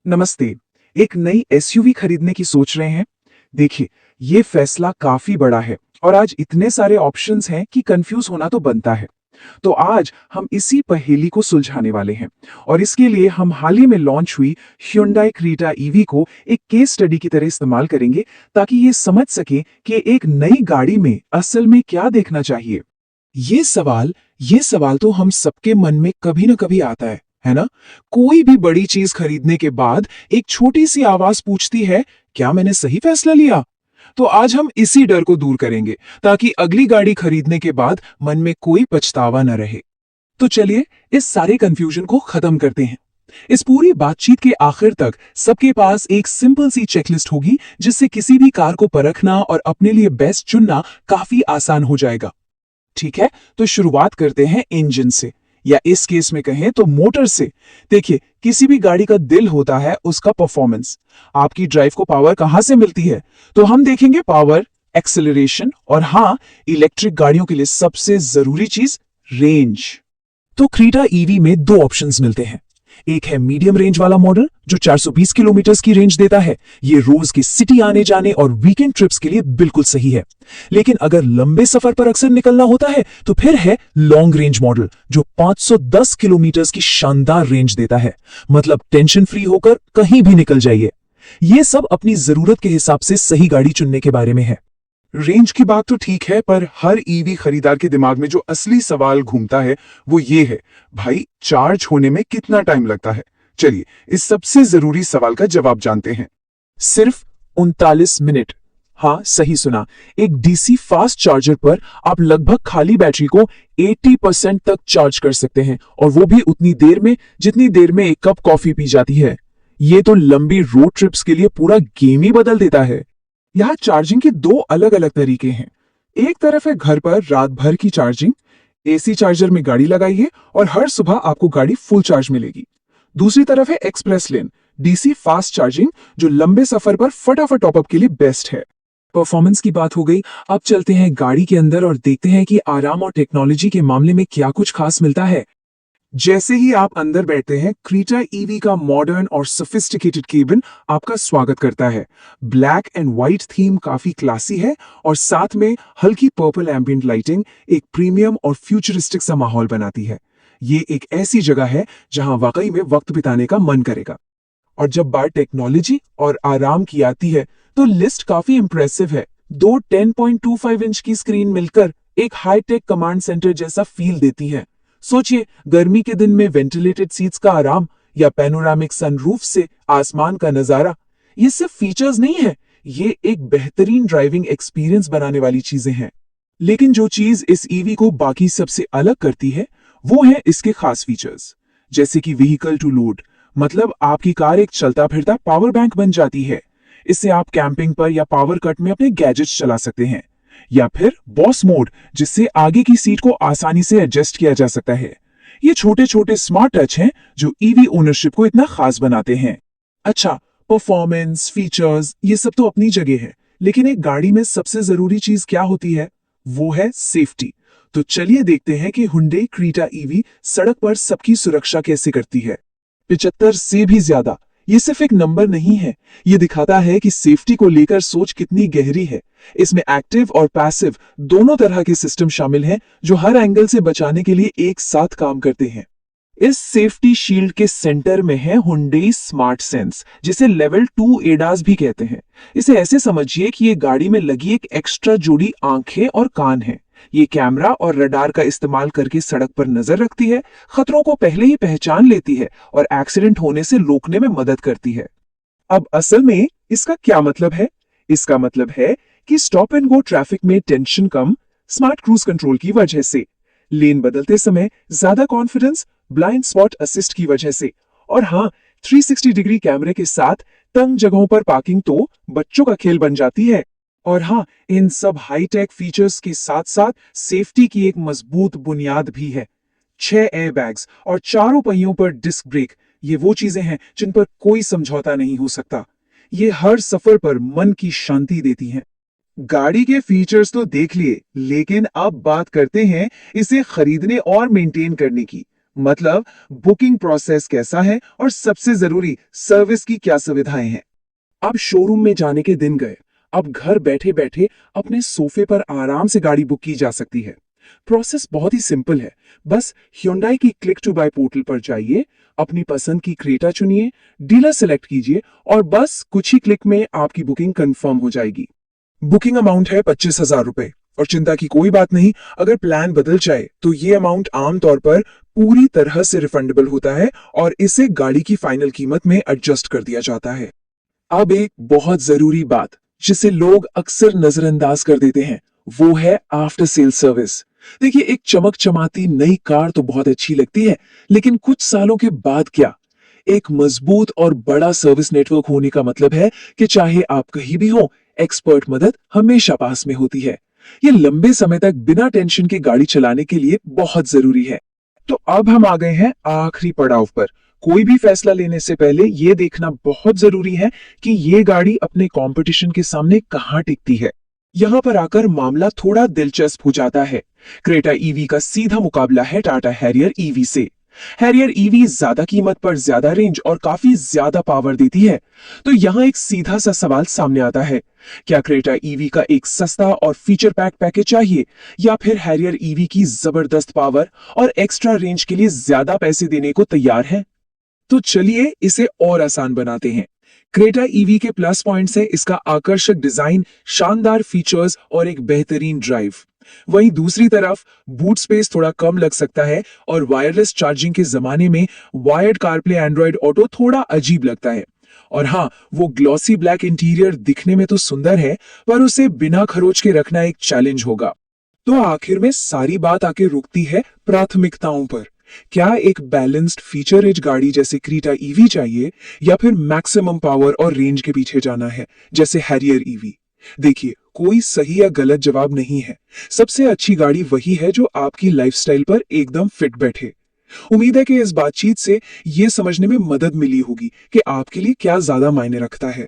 नमस्ते। एक नई एसयूवी खरीदने की सोच रहे हैं? देखिए, ये फैसला काफी बड़ा है और आज इतने सारे ऑप्शंस हैं कि कंफ्यूज होना तो बनता है। तो आज हम इसी पहेली को सुलझाने वाले हैं और इसके लिए हम हाल ही में लॉन्च हुई Hyundai क्रेटा ईवी को एक केस स्टडी की तरह इस्तेमाल करेंगे ताकि ये समझ सके कि एक नई गाड़ी में असल में क्या देखना चाहिए। ये सवाल तो हम सबके मन में कभी ना कभी आता है ना? कोई भी बड़ी चीज खरीदने के बाद एक छोटी सी आवाज पूछती है, क्या मैंने सही फैसला लिया? तो आज हम इसी डर को दूर करेंगे ताकि अगली गाड़ी खरीदने के बाद मन में कोई पछतावा न रहे। तो चलिए इस सारे कंफ्यूजन को खत्म करते हैं। इस पूरी बातचीत के आखिर तक सबके पास एक सिंपल सी चेकलिस्ट होगी जिससे किसी भी कार को परखना और अपने लिए बेस्ट चुनना काफी आसान हो जाएगा। ठीक है, तो शुरुआत करते हैं इंजन से, या इस केस में कहें तो मोटर से। देखिए, किसी भी गाड़ी का दिल होता है उसका परफॉर्मेंस। आपकी ड्राइव को पावर कहां से मिलती है? तो हम देखेंगे पावर, एक्सेलरेशन और हाँ, इलेक्ट्रिक गाड़ियों के लिए सबसे जरूरी चीज रेंज। तो क्रेटा ईवी में दो ऑप्शंस मिलते हैं। एक है मीडियम रेंज वाला मॉडल जो 420 किलोमीटर की रेंज देता है। ये रोज की सिटी आने जाने और वीकेंड ट्रिप्स के लिए बिल्कुल सही है। लेकिन अगर लंबे सफर पर अक्सर निकलना होता है तो फिर है लॉन्ग रेंज मॉडल जो 510 किलोमीटर की शानदार रेंज देता है। मतलब टेंशन फ्री होकर कहीं भी निकल जाइए। ये सब अपनी जरूरत के हिसाब से सही गाड़ी चुनने के बारे में है। रेंज की बात तो ठीक है, पर हर ईवी खरीदार के दिमाग में जो असली सवाल घूमता है वो ये है, भाई चार्ज होने में कितना टाइम लगता है? चलिए इस सबसे जरूरी सवाल का जवाब जानते हैं। सिर्फ 39 मिनट। हाँ, सही सुना। एक डीसी फास्ट चार्जर पर आप लगभग खाली बैटरी को 80% तक चार्ज कर सकते हैं और वो भी उतनी देर में जितनी देर में एक कप कॉफी पी जाती है। ये तो लंबी रोड ट्रिप्स के लिए पूरा गेम ही बदल देता है। यहाँ चार्जिंग के दो अलग अलग तरीके हैं। एक तरफ है घर पर रात भर की चार्जिंग, एसी चार्जर में गाड़ी लगाइए और हर सुबह आपको गाड़ी फुल चार्ज मिलेगी। दूसरी तरफ है एक्सप्रेस लेन डीसी फास्ट चार्जिंग जो लंबे सफर पर फटाफट टॉपअप के लिए बेस्ट है। परफॉर्मेंस की बात हो गई, अब चलते हैं गाड़ी के अंदर और देखते हैं कि आराम और टेक्नोलॉजी के मामले में क्या कुछ खास मिलता है। जैसे ही आप अंदर बैठते हैं, क्रेटा ईवी का मॉडर्न और सोफिस्टिकेटेड केबिन आपका स्वागत करता है। ब्लैक एंड व्हाइट थीम काफी क्लासी है और साथ में हल्की पर्पल एम्बिएंट लाइटिंग एक प्रीमियम और फ्यूचरिस्टिक सा माहौल बनाती है। ये एक ऐसी जगह है जहां वाकई में वक्त बिताने का मन करेगा। और जब बात टेक्नोलॉजी और आराम की आती है तो लिस्ट काफी इंप्रेसिव है। दो 10.25 इंच की स्क्रीन मिलकर एक हाईटेक कमांड सेंटर जैसा फील देती है। सोचिए, गर्मी के दिन में वेंटिलेटेड सीट्स का आराम या पैनोरामिक सनरूफ से आसमान का नजारा। ये सिर्फ फीचर्स नहीं है, ये एक बेहतरीन ड्राइविंग एक्सपीरियंस बनाने वाली चीजें हैं। लेकिन जो चीज इस ईवी को बाकी सबसे अलग करती है वो है इसके खास फीचर्स, जैसे कि व्हीकल टू लोड। मतलब आपकी कार एक चलता फिरता पावर बैंक बन जाती है। इससे आप कैंपिंग पर या पावर कट में अपने गैजेट्स चला सकते हैं। या फिर बॉस मोड, जिससे आगे की सीट को आसानी से एडजस्ट किया जा सकता है। ये छोटे छोटे स्मार्ट टच हैं जो ईवी ओनरशिप को इतना खास बनाते हैं। अच्छा, परफॉर्मेंस, फीचर्स ये सब तो अपनी जगह है, लेकिन एक गाड़ी में सबसे जरूरी चीज क्या होती है? वो है सेफ्टी। तो चलिए देखते हैं कि Hyundai क्रेटा ईवी सड़क पर सबकी सुरक्षा कैसे करती है। 75 से भी ज्यादा, ये सिर्फ एक नंबर नहीं है, ये दिखाता है कि सेफ्टी को लेकर सोच कितनी गहरी है। इसमें एक्टिव और पैसिव दोनों तरह के सिस्टम शामिल हैं जो हर एंगल से बचाने के लिए एक साथ काम करते हैं। इस सेफ्टी शील्ड के सेंटर में है Hyundai स्मार्ट सेंस, जिसे लेवल 2 एडास भी कहते हैं। इसे ऐसे समझिए कि ये गाड़ी में लगी एक एक्स्ट्रा जोड़ी आंखें और कान है। ये कैमरा और रडार का इस्तेमाल करके सड़क पर नजर रखती है, खतरों को पहले ही पहचान लेती है और एक्सीडेंट होने से रोकने में मदद करती है। अब असल में इसका क्या मतलब है? इसका मतलब है कि स्टॉप एंड गो ट्रैफिक में टेंशन कम, स्मार्ट क्रूज कंट्रोल की वजह से, लेन बदलते समय ज्यादा कॉन्फिडेंस, ब्लाइंड स्पॉट असिस्ट की वजह से, और हाँ, 360 डिग्री कैमरे के साथ तंग जगहों पर पार्किंग तो बच्चों का खेल बन जाती है। और हाँ, इन सब हाईटेक फीचर्स के साथ साथ सेफ्टी की एक मजबूत बुनियाद भी है। 6 एयरबैग्स और चारों पहियों पर डिस्क ब्रेक, ये वो चीजें हैं जिन पर कोई समझौता नहीं हो सकता। ये हर सफर पर मन की शांति देती हैं। गाड़ी के फीचर्स तो देख लिए, लेकिन अब बात करते हैं इसे खरीदने और मेंटेन करने की। मतलब बुकिंग प्रोसेस कैसा है और सबसे जरूरी सर्विस की क्या सुविधाएं हैं। अब शोरूम में जाने के दिन गए, अब घर बैठे बैठे अपने सोफे पर आराम से गाड़ी बुक की जा सकती है। प्रोसेस बहुत ही सिंपल है। बस Hyundai की क्लिक टू बाय पोर्टल पर जाइए, अपनी पसंद की क्रेटा चुनिए, डीलर सेलेक्ट कीजिए और बस कुछ ही क्लिक में आपकी बुकिंग कंफर्म हो जाएगी। बुकिंग अमाउंट है 25,000 रुपए और चिंता की कोई बात नहीं, अगर प्लान बदल जाए तो ये अमाउंट आमतौर पर पूरी तरह से रिफंडेबल होता है और इसे गाड़ी की फाइनल कीमत में एडजस्ट कर दिया जाता है। अब एक बहुत जरूरी बात जिसे लोग अक्सर नजरअंदाज कर देते हैं, वो है आफ्टर सेल सर्विस। देखिए, एक चमक चमाती नई कार तो बहुत अच्छी लगती है, लेकिन कुछ सालों के बाद क्या? एक मजबूत और बड़ा सर्विस नेटवर्क होने का मतलब है कि चाहे आप कहीं भी हो, एक्सपर्ट मदद हमेशा पास में होती है। ये लंबे समय तक बिना टेंशन के गाड़ी चलाने के लिए बहुत जरूरी है। तो अब हम आ गए हैं आखिरी पड़ाव पर। कोई भी फैसला लेने से पहले यह देखना बहुत जरूरी है कि ये गाड़ी अपने कंपटीशन के सामने कहां टिकती है। यहां पर आकर मामला थोड़ा दिलचस्प हो जाता है। क्रेटा ईवी का सीधा मुकाबला है टाटा हैरियर ईवी से। हैरियर ईवी ज्यादा कीमत पर ज्यादा रेंज और काफी ज्यादा पावर देती है। तो यहाँ एक सीधा सा सवाल सामने आता है, क्या क्रेटा ईवी का एक सस्ता और फीचर पैक पैकेज चाहिए या फिर हैरियर ईवी की जबरदस्त पावर और एक्स्ट्रा रेंज के लिए ज्यादा पैसे देने को तैयार है? तो चलिए इसे और आसान बनाते हैं। क्रेटा ईवी के प्लस पॉइंट्स है इसका आकर्षक डिजाइन, शानदार फीचर्स और एक बेहतरीन ड्राइव। वहीं दूसरी तरफ बूट स्पेस थोड़ा कम लग सकता है और वायरलेस चार्जिंग के जमाने में वायर्ड कारप्ले एंड्रॉयड ऑटो थोड़ा अजीब लगता है। और हाँ, वो ग्लॉसी ब्लैक इंटीरियर दिखने में तो सुंदर है, पर उसे बिना खरोच के रखना एक चैलेंज होगा। तो आखिर में सारी बात आके रुकती है प्राथमिकताओं पर। क्या एक बैलेंस्ड फीचर रिच गाड़ी जैसे क्रेटा ईवी चाहिए या फिर मैक्सिमम पावर और रेंज के पीछे जाना है जैसे हैरियर ईवी? देखिए, कोई सही या गलत जवाब नहीं है। सबसे अच्छी गाड़ी वही है जो आपकी लाइफस्टाइल पर एकदम फिट बैठे। उम्मीद है कि इस बातचीत से ये समझने में मदद मिली होगी कि आपके लिए क्या ज्यादा मायने रखता है।